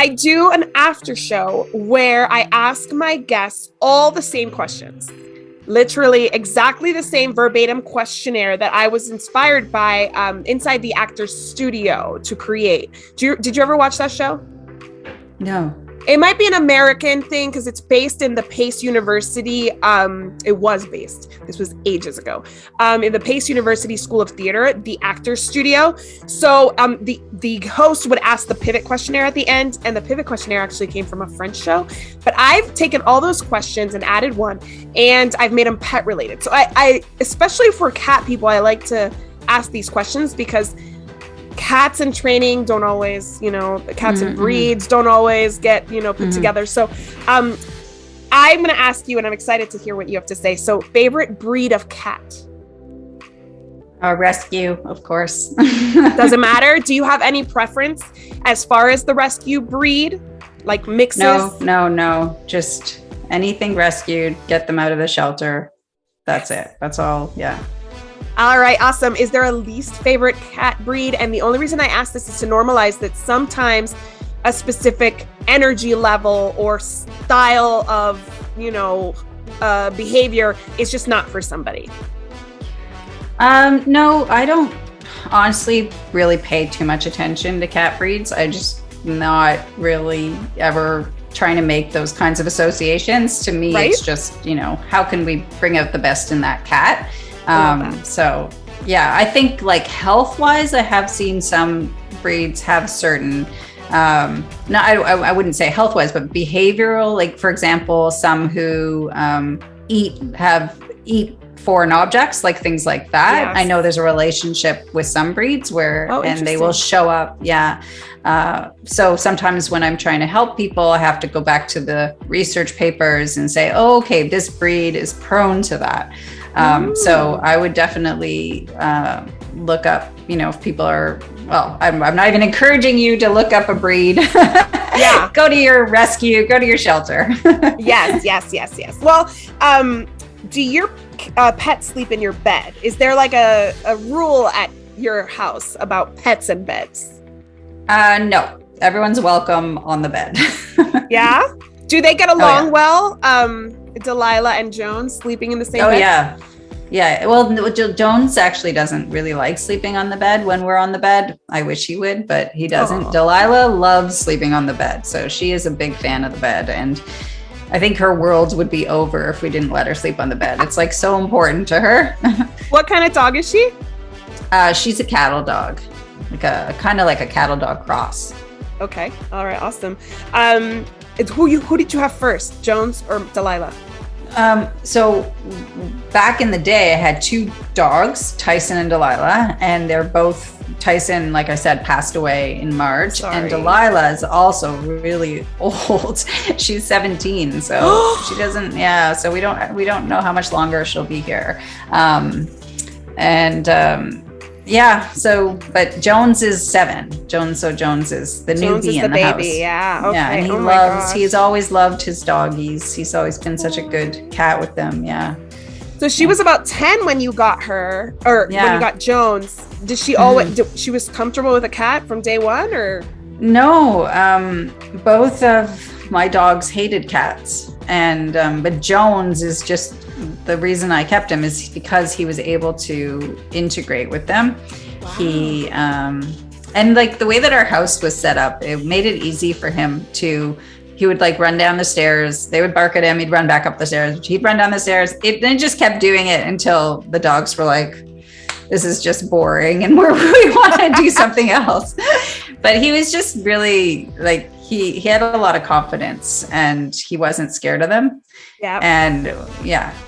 I do an after show where I ask my guests all the same questions. Literally exactly the same verbatim questionnaire that I was inspired by inside the actor's studio to create. Did you ever watch that show? No. It might be an American thing because it's based in the Pace University. It was based. This was ages ago. In the Pace University School of Theater, the actor's studio. So the host would ask the pivot questionnaire at the end, and the pivot questionnaire actually came from a French show. But I've taken all those questions and added one, and I've made them pet related. So I especially for cat people, I like to ask these questions because cats in training don't always, the cats and breeds don't always get, put together. So I'm going to ask you, and I'm excited to hear what you have to say. So favorite breed of cat? Rescue, of course. Doesn't matter. Do you have any preference as far as the rescue breed? Like mixes? No. Just anything rescued, get them out of the shelter. That's it. That's all. Yeah. All right, awesome. Is there a least favorite cat breed? And the only reason I ask this is to normalize that sometimes a specific energy level or style of, behavior is just not for somebody. No, I don't honestly really pay too much attention to cat breeds. I just not really ever trying to make those kinds of associations. To me, right? It's just, how can we bring out the best in that cat? So yeah, I think like health wise, I have seen some breeds have certain, I wouldn't say health wise, but behavioral, like for example, some who, eat foreign objects, like things like that. Yes. I know there's a relationship with some breeds where, and they will show up. Yeah. So sometimes when I'm trying to help people, I have to go back to the research papers and say, oh, okay, this breed is prone to that. So I would definitely look up, if people are, I'm not even encouraging you to look up a breed. Yeah. Go to your rescue, go to your shelter. Yes. Well, do your pets sleep in your bed? Is there like a rule at your house about pets and beds? No, everyone's welcome on the bed. Yeah? Do they get along well? Delilah and Jones sleeping in the same bed? Yeah. Well, Jones actually doesn't really like sleeping on the bed when we're on the bed. I wish he would, but he doesn't. Oh. Delilah loves sleeping on the bed. So she is a big fan of the bed. And I think her world would be over if we didn't let her sleep on the bed. It's like so important to her. What kind of dog is she? She's a cattle dog, kind of like a cattle dog cross. Okay. All right. Awesome. Who did you have first, Jones or Delilah? So back in the day, I had two dogs, Tyson and Delilah, and they're both, Tyson, like I said, passed away in March. Sorry. And Delilah is also really old. She's 17, so she doesn't, so we don't know how much longer she'll be here. But Jones is 7. Jones is the newbie in the house. Yeah. Okay. Yeah, and he's always loved his doggies. He's always been such a good cat with them. Yeah. So she was about 10 when you got her, or when you got Jones. Did she always, she was comfortable with a cat from day one, or? No, both of my dogs hated cats. And, but Jones is just, the reason I kept him is because he was able to integrate with them. Wow. He, and like the way that our house was set up, it made it easy for him to, he would like run down the stairs. They would bark at him. He'd run back up the stairs. He'd run down the stairs. Then just kept doing it until the dogs were like, this is just boring and we want to do something else. But he was just really like, he had a lot of confidence and he wasn't scared of them. Yeah. And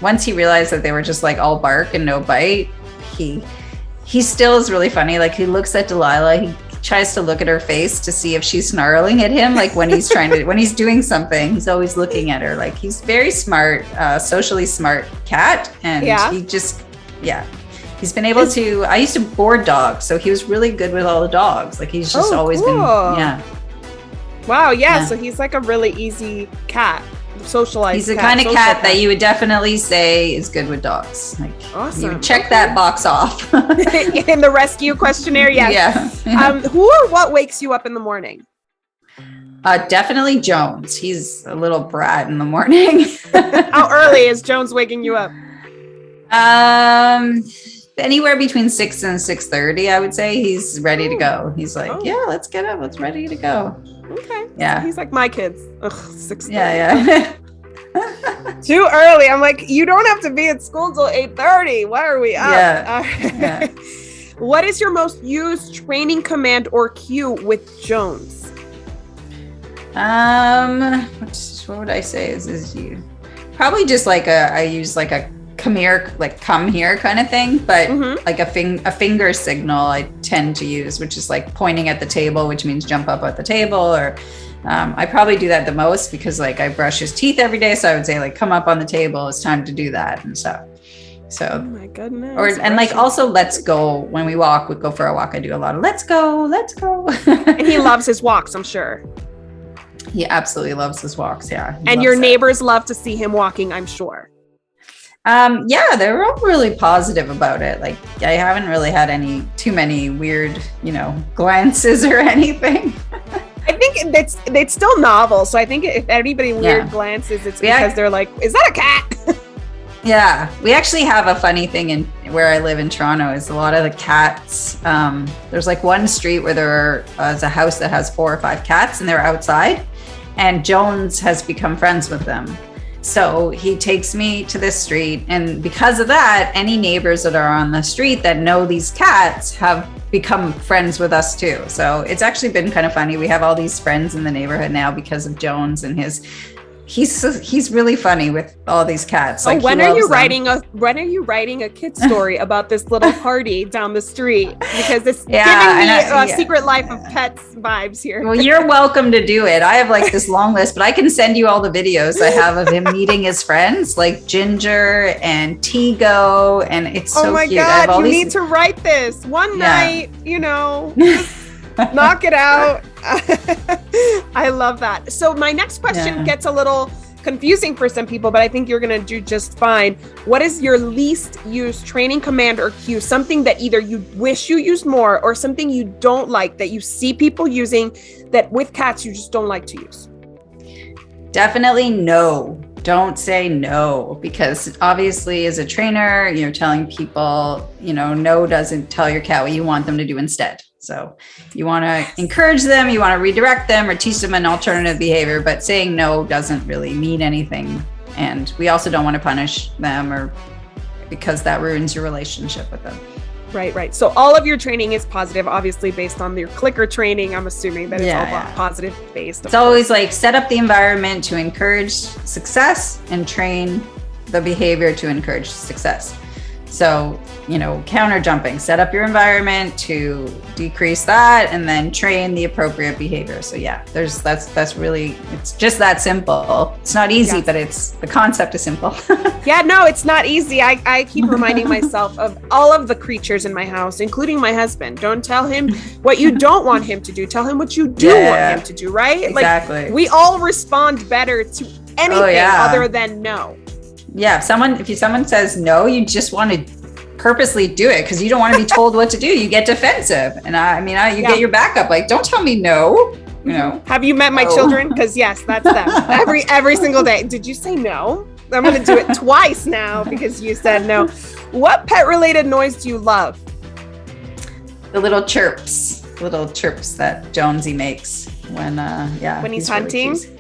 once he realized that they were just like all bark and no bite, he still is really funny. Like he looks at Delilah, he tries to look at her face to see if she's snarling at him. Like when he's when he's doing something, he's always looking at her. Like he's very smart, socially smart cat. And he just, he's been able to, I used to board dogs. So he was really good with all the dogs. Like he's just always been, Wow. Yeah. So he's like a really easy cat, socialized. He's the kind of cat that you would definitely say is good with dogs. Like awesome. You check that box off. In the rescue questionnaire. Yes. Yeah. Who or what wakes you up in the morning? Definitely Jones. He's a little brat in the morning. How early is Jones waking you up? Anywhere between 6 and 6:30, I would say. He's ready to go. He's like, yeah, let's get up. Let's ready to go. Okay. Yeah. So he's like my kids. Ugh, 6:30. Yeah. Too early. I'm like, you don't have to be at school till 8:30. Why are we up? Yeah. What is your most used training command or cue with Jones? What would I say is you probably just like I use like a come here kind of thing, but like a finger signal I tend to use, which is like pointing at the table, which means jump up at the table, or I probably do that the most because like I brush his teeth every day, so I would say like come up on the table, it's time to do that and stuff. So oh my goodness. And like also let's go when we go for a walk. I do a lot of let's go. And he loves his walks, I'm sure. He absolutely loves his walks. Yeah. And your neighbors love to see him walking, I'm sure. Yeah, they're all really positive about it. Like I haven't really had too many weird, glances or anything. I think it's still novel. So I think if anybody weird glances, it's because they're like, is that a cat? Yeah, we actually have a funny thing in where I live in Toronto is a lot of the cats. There's like one street where there's a house that has 4 or 5 cats and they're outside, and Jones has become friends with them. So he takes me to this street, and because of that, any neighbors that are on the street that know these cats have become friends with us too. So it's actually been kind of funny. We have all these friends in the neighborhood now because of Jones and he's really funny with all these cats. Like, when are you writing a kid story about this little party down the street? Because it's giving me Secret Life of Pets vibes here. Well, you're welcome to do it. I have like this long list, but I can send you all the videos I have of him meeting his friends, like Ginger and Tigo, and it's so cute. Oh my God, you need to write this one night, knock it out. I love that. So my next question gets a little confusing for some people, but I think you're going to do just fine. What is your least used training command or cue? Something that either you wish you used more or something you don't like that you see people using that with cats you just don't like to use? Definitely no. Don't say no, because obviously as a trainer, you're telling people, no doesn't tell your cat what you want them to do instead. So you want to encourage them, you want to redirect them or teach them an alternative behavior, but saying no doesn't really mean anything. And we also don't want to punish them because that ruins your relationship with them. Right. So all of your training is positive, obviously based on your clicker training. I'm assuming that it's all positive based. It's always like set up the environment to encourage success and train the behavior to encourage success. So, counter jumping, set up your environment to decrease that and then train the appropriate behavior. So that's really, it's just that simple. It's not easy, but the concept is simple. Yeah, no, it's not easy. I keep reminding myself of all of the creatures in my house, including my husband. Don't tell him what you don't want him to do. Tell him what you do want him to do, right? Exactly. Like, we all respond better to anything other than no. Yeah, if someone says no, you just want to purposely do it because you don't want to be told what to do. You get defensive, and you get your back up. Like, don't tell me no. Have you met my children? Because yes, that's them. Every single day. Did you say no? I'm going to do it twice now because you said no. What pet-related noise do you love? The little chirps that Jonesy makes when he's hunting. Really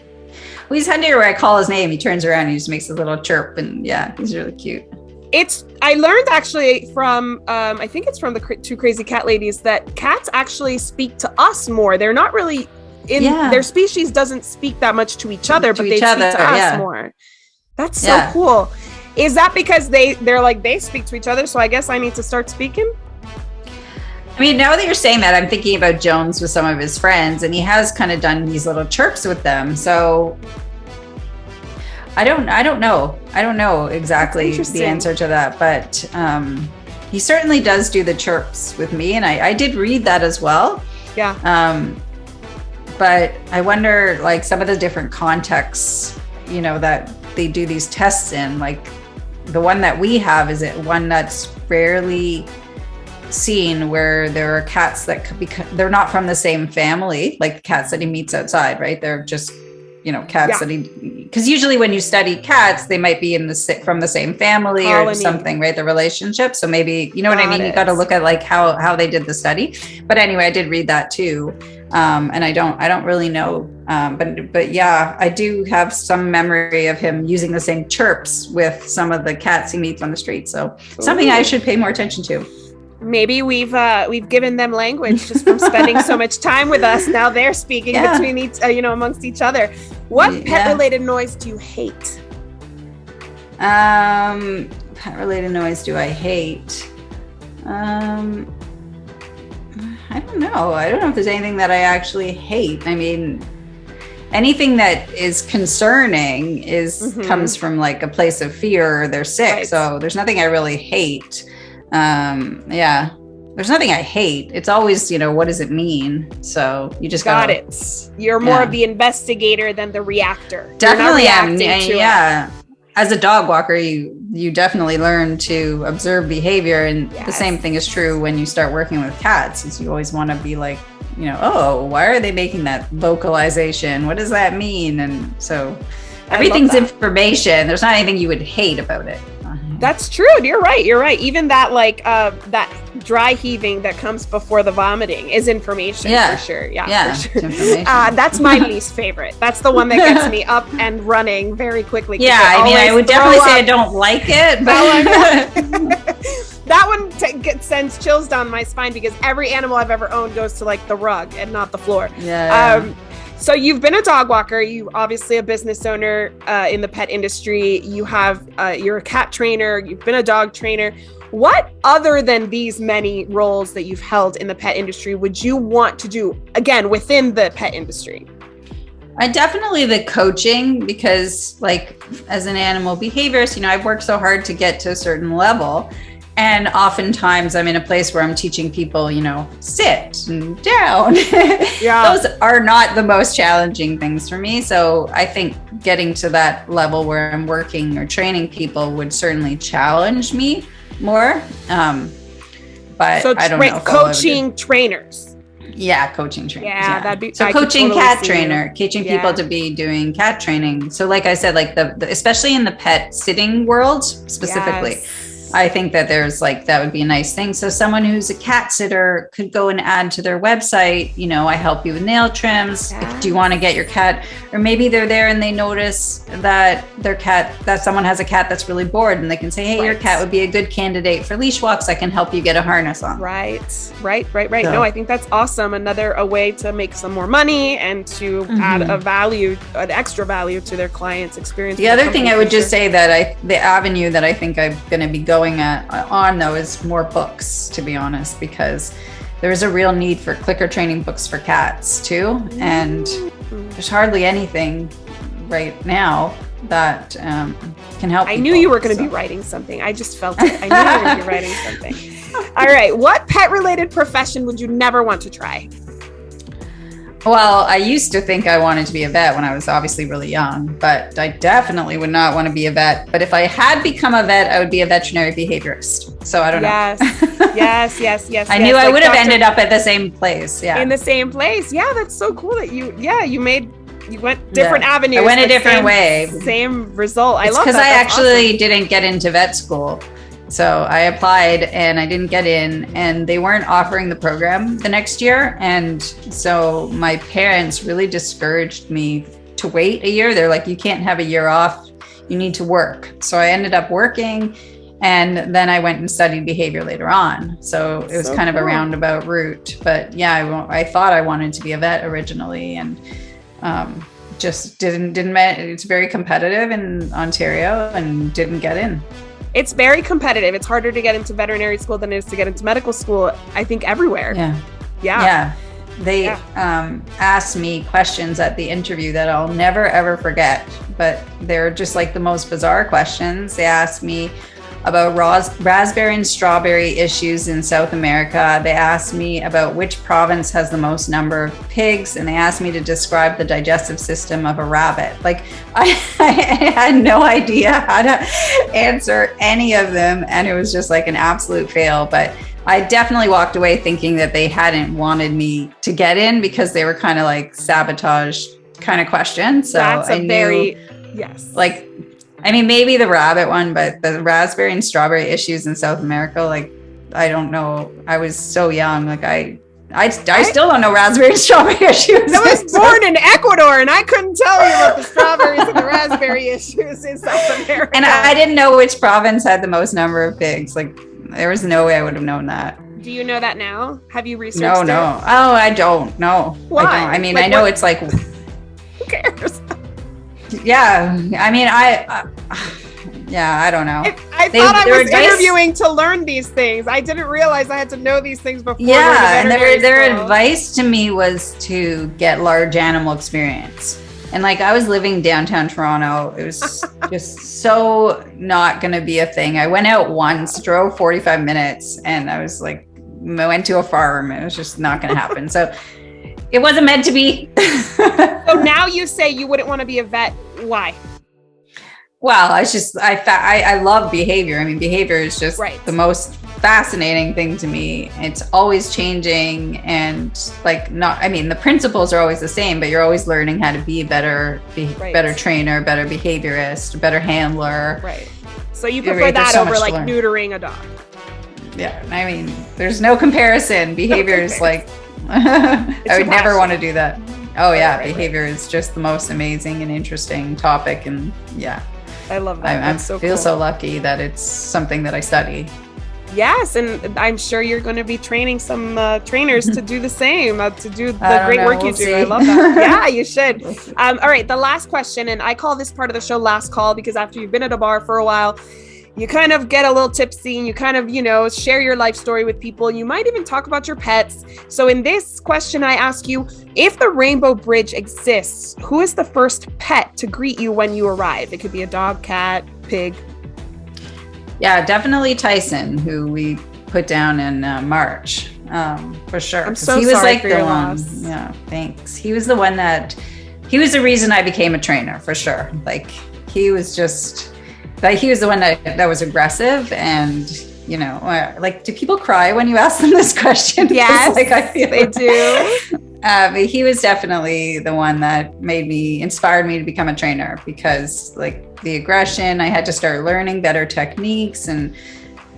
well, he's hunting where I call his name. He turns around and he just makes a little chirp, and he's really cute. I learned actually from, I think it's from the 2 Crazy Cat Ladies, that cats actually speak to us more. They're not really their species doesn't speak that much to each other, but they speak to us more. That's so cool. Is that because they're like, they speak to each other? So I guess I need to start speaking. I mean, now that you're saying that, I'm thinking about Jones with some of his friends, and he has kind of done these little chirps with them. So I don't know exactly the answer to that, but he certainly does do the chirps with me, and I did read that as well. Yeah. But I wonder, like, some of the different contexts, that they do these tests in. Like, the one that we have, is it one that's rarely seen where there are cats that could be, they're not from the same family, like the cats that he meets outside, right? They're just, cats that because usually when you study cats, they might be from the same family or something, right? The relationship. So maybe, what I mean? You got to look at like how they did the study. But anyway, I did read that too. And I don't really know. But yeah, I do have some memory of him using the same chirps with some of the cats he meets on the street. So something I should pay more attention to. Maybe we've given them language just from spending so much time with us. Now they're speaking between each, amongst each other. What pet-related noise do you hate? Pet-related noise do I hate? I don't know. I don't know if there's anything that I actually hate. I mean, anything that is concerning comes from like a place of fear, or they're sick. Right. So there's nothing I really hate. There's nothing I hate. It's always, what does it mean? So you just got it. You're more of the investigator than the reactor. Definitely am. Yeah. As a dog walker, you definitely learn to observe behavior, and the same thing is true when you start working with cats. Is you always want to be like, oh, why are they making that vocalization? What does that mean? And so everything's information. There's not anything you would hate about it. That's true. You're right. Even that that dry heaving that comes before the vomiting is information for sure. For sure. That's my least favorite. That's the one that gets me up and running very quickly. Yeah, I would definitely say I don't like it. But that one sends chills down my spine because every animal I've ever owned goes to like the rug and not the floor. So you've been a dog walker. You obviously a business owner in the pet industry. You're a cat trainer. You've been a dog trainer. What other than these many roles that you've held in the pet industry would you want to do again within the pet industry? I definitely the coaching, because like as an animal behaviorist, I've worked so hard to get to a certain level. And oftentimes I'm in a place where I'm teaching people, sit and down. Those are not the most challenging things for me. So I think getting to that level where I'm working or training people would certainly challenge me more. But so I don't know. Coaching trainers. Yeah, coaching trainers. Yeah, that'd be so. Coaching cat trainer, teaching people to be doing cat training. So, like I said, like the especially in the pet sitting world specifically. I think that that would be a nice thing. So someone who's a cat sitter could go and add to their website, I help you with nail trims. Do you want to get your cat, or maybe they're there and they notice that that someone has a cat that's really bored, and they can say, hey, your cat would be a good candidate for leash walks. I can help you get a harness on. Right. So, no, I think that's awesome. A way to make some more money and to add an extra value to their clients' experience. The other thing I would just say that the avenue that I think I'm going to be going on though is more books, to be honest, because there's a real need for clicker training books for cats too, and there's hardly anything right now that can help. I knew you were going to be writing something. I just felt it. I knew you were going to be writing something. All right, what pet related profession would you never want to try? Well, I used to think I wanted to be a vet when I was obviously really young, but I definitely would not want to be a vet. But if I had become a vet, I would be a veterinary behaviorist. So I don't know. Yes. I knew I would have ended up at the same place. Yeah. In the same place. Yeah, that's so cool that you went different avenues. I went a different way. Same result. I love that. Because I actually didn't get into vet school. So I applied and I didn't get in, and they weren't offering the program the next year. And so my parents really discouraged me to wait a year. They're like, you can't have a year off. You need to work. So I ended up working, and then I went and studied behavior later on. So it was kind of a roundabout route. But yeah, I thought I wanted to be a vet originally, and just didn't. It's very competitive in Ontario and didn't get in. It's very competitive. It's harder to get into veterinary school than it is to get into medical school, I think, everywhere. Yeah. They asked me questions at the interview that I'll never, ever forget. But they're just like the most bizarre questions. They asked me about raspberry and strawberry issues in South America. They asked me about which province has the most number of pigs, and they asked me to describe the digestive system of a rabbit. Like I had no idea how to answer any of them, and it was just like an absolute fail. But I definitely walked away thinking that they hadn't wanted me to get in because they were kind of like sabotage kind of questions. So That's a I knew, very, yes. like, I mean, maybe the rabbit one, but the raspberry and strawberry issues in South America, like, I don't know. I was so young. Like I still don't know raspberry and strawberry issues. I was born in Ecuador and I couldn't tell you about the strawberries and the raspberry issues in South America. And I didn't know which province had the most number of pigs. Like, there was no way I would have known that. Do you know that now? Have you researched it? No. Oh, I don't. No. Why? I don't. I mean, like, I know what? It's like, Who cares? yeah. I mean, yeah, I don't know. I thought I was interviewing to learn these things. I didn't realize I had to know these things before. Yeah, and their advice to me was to get large animal experience. And like, I was living downtown Toronto. It was just so not going to be a thing. I went out once, drove 45 minutes, and I was like, I went to a farm. It was just not going to happen. So it wasn't meant to be. So now you say you wouldn't want to be a vet. Why? Well, I love behavior. I mean, behavior is just the most fascinating thing to me. It's always changing, and the principles are always the same, but you're always learning how to be a better trainer, better behaviorist, better handler. Right. So you prefer that over like neutering a dog. Yeah. I mean, there's no comparison. Behavior is like, I would never want to do that. Oh yeah. Behavior is just the most amazing and interesting topic. And yeah. I love that. I feel so lucky that it's something that I study. Yes, and I'm sure you're going to be training some trainers to do the same, to do the great work you do. I love that. Yeah, you should. All right, the last question, and I call this part of the show last call because after you've been at a bar for a while, you kind of get a little tipsy and you kind of, share your life story with people. You might even talk about your pets. So in this question, I ask you, if the Rainbow Bridge exists, who is the first pet to greet you when you arrive? It could be a dog, cat, pig. Yeah, definitely Tyson, who we put down in March, for sure. I'm so sorry for your loss. Yeah, thanks. He was the the reason I became a trainer, for sure. Like, he was the one that was aggressive, and do people cry when you ask them this question? Yes, I feel they do. But he was definitely the one that inspired me to become a trainer, because like the aggression, I had to start learning better techniques, and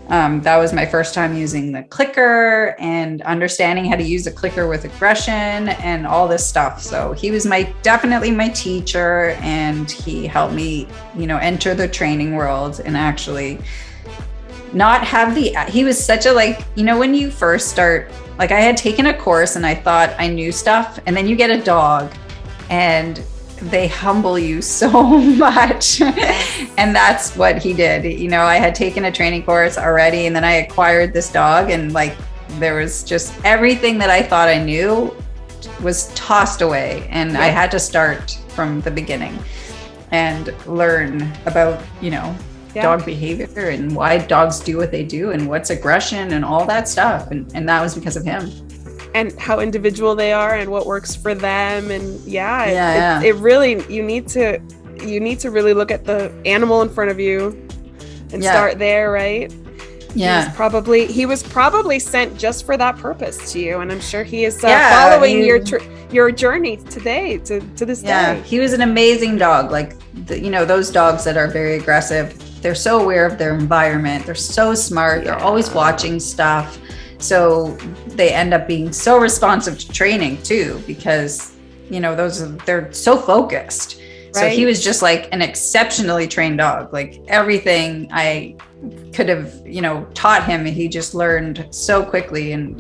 that was my first time using the clicker and understanding how to use a clicker with aggression and all this stuff. So he was definitely my teacher, and he helped me, enter the training world and actually not have he was such a, when you first start, I had taken a course and I thought I knew stuff, and then you get a dog and they humble you so much. And that's what he did. I had taken a training course already, and then I acquired this dog, and there was just everything that I thought I knew was tossed away, and I had to start from the beginning and learn about, dog behavior and why dogs do what they do and what's aggression and all that stuff. And that was because of him. And how individual they are and what works for them. And it really, you need to really look at the animal in front of you and start there, right? Yeah. He was probably sent just for that purpose to you. And I'm sure he is following your journey today to this day. He was an amazing dog. Those dogs that are very aggressive, they're so aware of their environment. They're so smart. They're always watching stuff. So they end up being so responsive to training too, because, they're so focused. Right. So he was just like an exceptionally trained dog. Like, everything I could have, taught him, he just learned so quickly. And,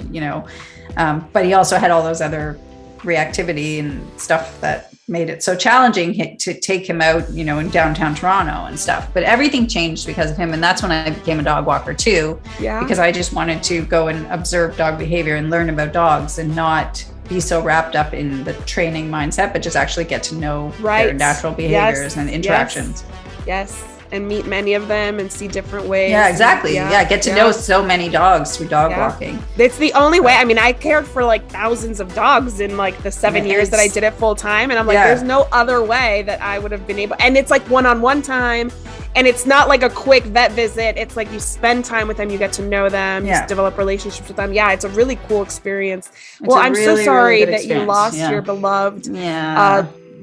but he also had all those other reactivity and stuff that made it so challenging to take him out, in downtown Toronto and stuff. But everything changed because of him. And that's when I became a dog walker too, because I just wanted to go and observe dog behavior and learn about dogs and not be so wrapped up in the training mindset, but just actually get to know their natural behaviors and interactions. Yes. and meet many of them and see different ways. Yeah, exactly. Get to know so many dogs through dog walking. It's the only way. I mean, I cared for like thousands of dogs in like the 7 years that I did it full time. And I'm like, there's no other way that I would have been able. And it's like one-on-one time. And it's not like a quick vet visit. It's like you spend time with them, you get to know them, you develop relationships with them. Yeah, it's a really cool experience. Well, I'm so sorry that you lost your beloved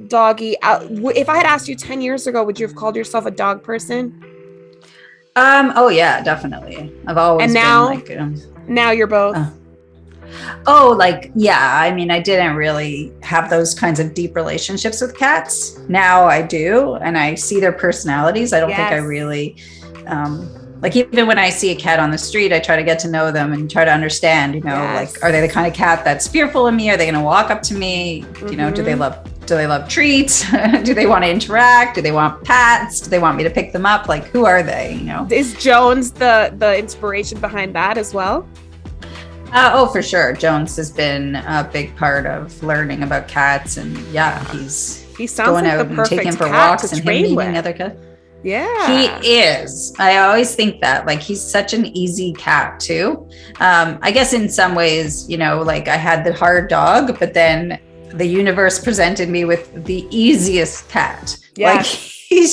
doggy. If I had asked you 10 years ago, would you have called yourself a dog person? Oh yeah, definitely. I've always been like, now you're both. I mean, I didn't really have those kinds of deep relationships with cats. Now I do, and I see their personalities. I don't think I really, like even when I see a cat on the street, I try to get to know them and try to understand, like, are they the kind of cat that's fearful of me? Are they going to walk up to me? You know, do they love treats? Do they want to interact? Do they want pats? Do they want me to pick them up? Like, who are they? Is Jones the inspiration behind that as well? Oh, for sure. Jones has been a big part of learning about cats, and he sounds going out and taking him for walks and him meeting other cats. Yeah, he is. I always think that, like, he's such an easy cat too. I guess in some ways, like I had the hard dog, but then the universe presented me with the easiest cat. Yeah, like he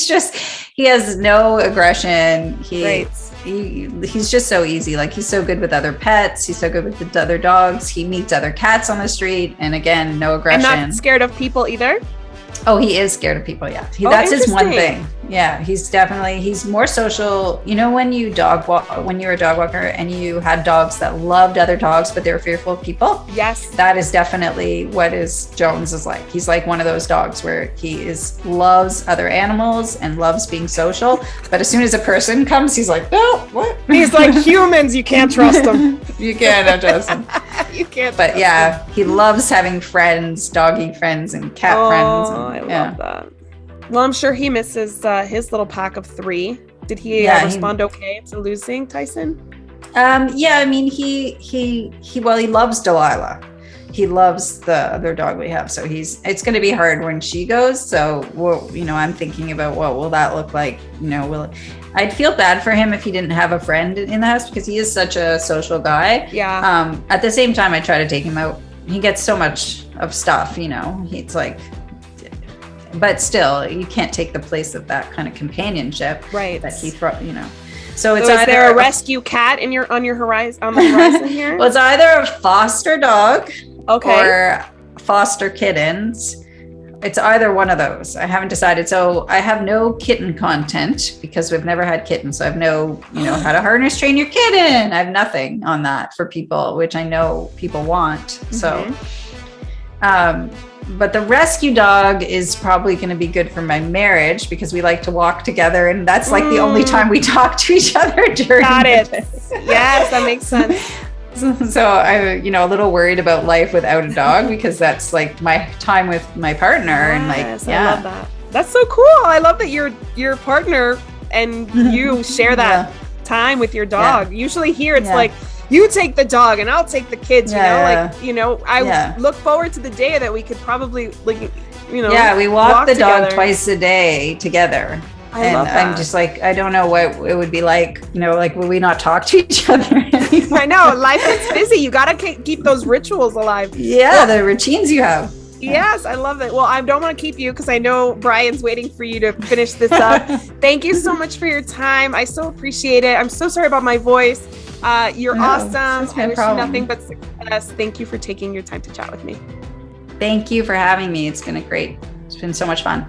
has no aggression. He's just so easy. Like, he's so good with other pets. He's so good with the other dogs. He meets other cats on the street. And again, no aggression. And not scared of people either? Oh, he is scared of people. Yeah. That's his one thing. Yeah. He's more social. When you're a dog walker and you had dogs that loved other dogs, but they were fearful of people. Yes. That is definitely what Jones is like. He's like one of those dogs where he loves other animals and loves being social. But as soon as a person comes, he's like, no, what? He's like, humans, you can't trust them. You can't trust them. You can't. But he loves having friends, doggy friends and cat friends. And, I love that. Well, I'm sure he misses his little pack of 3. Did he respond okay to losing Tyson? I mean, he loves Delilah. He loves the other dog we have. So it's going to be hard when she goes. So, I'm thinking about what will that look like? I'd feel bad for him if he didn't have a friend in the house, because he is such a social guy. Yeah. At the same time, I try to take him out. He gets so much of stuff, It's like, but still, you can't take the place of that kind of companionship, right? That he, So it's is there a rescue cat on the horizon here? Well, it's either a foster dog, or foster kittens. It's either one of those. I haven't decided. So I have no kitten content because we've never had kittens. So I have no, how to harness train your kitten. I have nothing on that for people, which I know people want. So, but the rescue dog is probably going to be good for my marriage because we like to walk together, and that's like the only time we talk to each other during. Got it. Yes, that makes sense. So I'm, a little worried about life without a dog because that's like my time with my partner. Yes, and I love that. That's so cool. I love that your partner and you share that time with your dog. Usually here it's like, you take the dog and I'll take the kids, I look forward to the day that we could probably we walk the together. Dog twice a day together. I love that. I'm just like, I don't know what it would be like, like, will we not talk to each other anymore? I know, life is busy. You got to keep those rituals alive. Yeah, the routines you have. Yes, I love it. Well, I don't want to keep you because I know Brian's waiting for you to finish this up. Thank you so much for your time. I so appreciate it. I'm so sorry about my voice. You're awesome. I wish you nothing but success. Thank you for taking your time to chat with me. Thank you for having me. It's been so much fun.